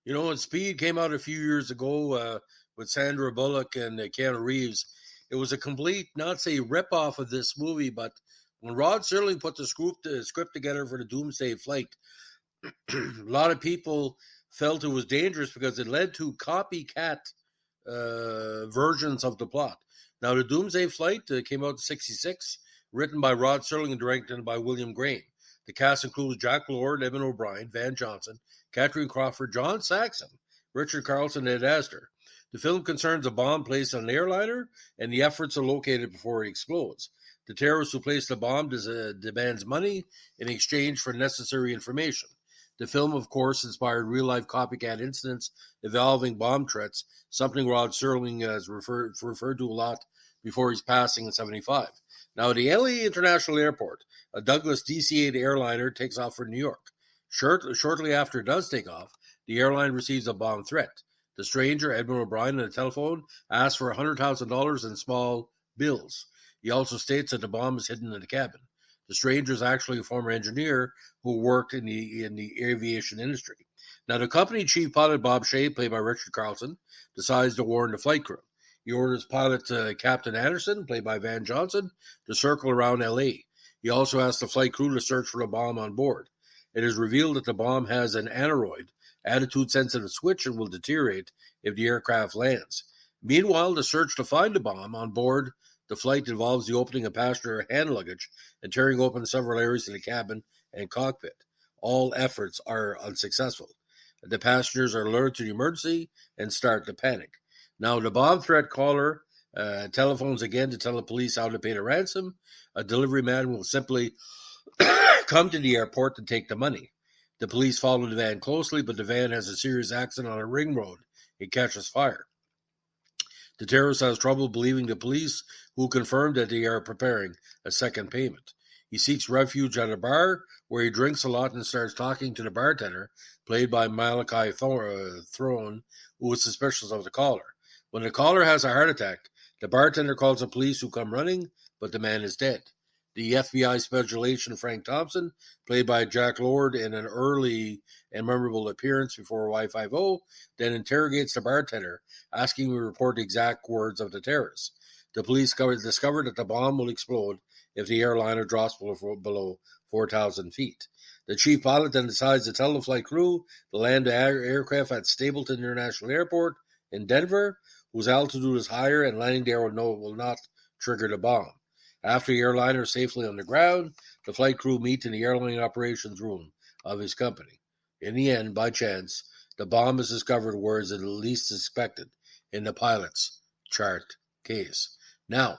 When Speed came out a few years ago with Sandra Bullock and Keanu Reeves, it was a complete, not say rip-off of this movie, but when Rod Serling put the script together for the Doomsday Flight, a lot of people felt it was dangerous because it led to copycat versions of the plot. Now, the Doomsday Flight came out in 1966, written by Rod Serling and directed by William Graham. The cast includes Jack Lord, Evan O'Brien, Van Johnson, Catherine Crawford, John Saxon, Richard Carlson, and Ed Astor. The film concerns a bomb placed on an airliner and the efforts to locate it before it explodes. The terrorist who placed the bomb demands money in exchange for necessary information. The film, of course, inspired real-life copycat incidents involving bomb threats, something Rod Serling has referred to a lot before his passing in 1975. Now, at the LA International Airport, a Douglas DC-8 airliner takes off for New York. Shortly after it does take off, the airline receives a bomb threat. The stranger, Edmund O'Brien, on the telephone asks for $100,000 in small bills. He also states that the bomb is hidden in the cabin. The stranger is actually a former engineer who worked in the aviation industry. Now, the company chief pilot, Bob Shea, played by Richard Carlson, decides to warn the flight crew. He orders pilot Captain Anderson, played by Van Johnson, to circle around L.A. He also asks the flight crew to search for the bomb on board. It is revealed that the bomb has an aneroid, attitude-sensitive switch, and will deteriorate if the aircraft lands. Meanwhile, the search to find the bomb on board the flight involves the opening of passenger hand luggage and tearing open several areas in the cabin and cockpit. All efforts are unsuccessful. The passengers are alerted to the emergency and start to panic. Now, the bomb threat caller telephones again to tell the police how to pay the ransom. A delivery man will simply come to the airport to take the money. The police follow the van closely, but the van has a serious accident on a ring road. It catches fire. The terrorist has trouble believing the police, who confirm that they are preparing a second payment. He seeks refuge at a bar, where he drinks a lot and starts talking to the bartender, played by Malachi Throne, who is suspicious of the caller. When the caller has a heart attack, the bartender calls the police, who come running, but the man is dead. The FBI special agent Frank Thompson, played by Jack Lord in an early and memorable appearance before Y50, then interrogates the bartender, asking him to report the exact words of the terrorist. The police discover that the bomb will explode if the airliner drops below 4,000 feet. The chief pilot then decides to tell the flight crew to land the aircraft at Stapleton International Airport in Denver, whose altitude is higher and landing there will not trigger the bomb. After the airliner is safely on the ground, the flight crew meet in the airline operations room of his company. In the end, by chance, the bomb is discovered where it is least suspected, in the pilot's chart case. Now,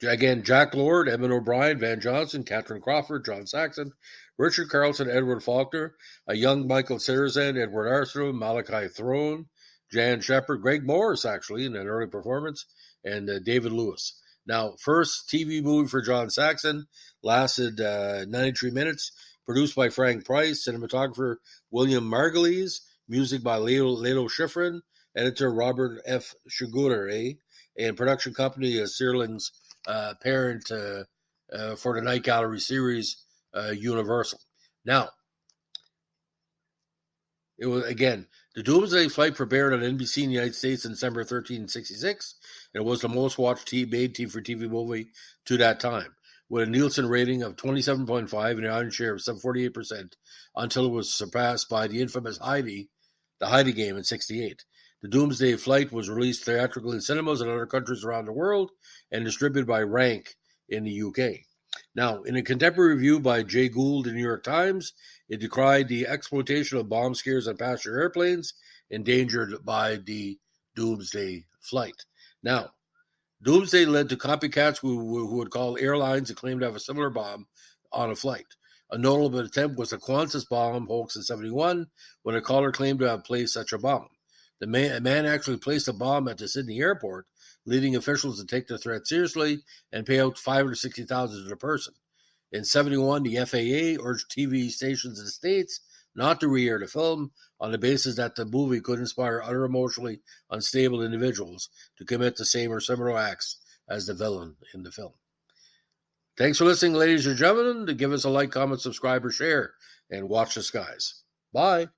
again, Jack Lord, Evan O'Brien, Van Johnson, Catherine Crawford, John Saxon, Richard Carlson, Edward Faulkner, a young Michael Sarrazin, Edward Armstrong, Malachi Throne, Jan Shepard, Greg Morris, actually, in an early performance, and David Lewis. Now, first TV movie for John Saxon, lasted 93 minutes, produced by Frank Price, cinematographer William Margulies, music by Lalo Schifrin, editor Robert F. Shigure, and production company is Serling's parent for the Night Gallery series, Universal. Now, it was, again, the Doomsday Flight premiered on NBC in the United States in December 1366, and it was the most watched made-for-TV movie to that time, with a Nielsen rating of 27.5 and an audience share of 48%, until it was surpassed by the infamous The Heidi Game in 1968. The Doomsday Flight was released theatrically in cinemas in other countries around the world and distributed by Rank in the UK. Now, in a contemporary review by Jay Gould in the New York Times, it decried the exploitation of bomb scares on passenger airplanes endangered by the Doomsday Flight. Now, Doomsday led to copycats who would call airlines and claim to have a similar bomb on a flight. A notable attempt was the Qantas bomb hoax in 1971, when a caller claimed to have placed such a bomb. A man actually placed a bomb at the Sydney airport, leading officials to take the threat seriously and pay out $560,000 to the person. In 1971, the FAA urged TV stations in the States not to re-air the film on the basis that the movie could inspire other emotionally unstable individuals to commit the same or similar acts as the villain in the film. Thanks for listening, ladies and gentlemen. To give us a like, comment, subscribe, or share, and watch the skies. Bye.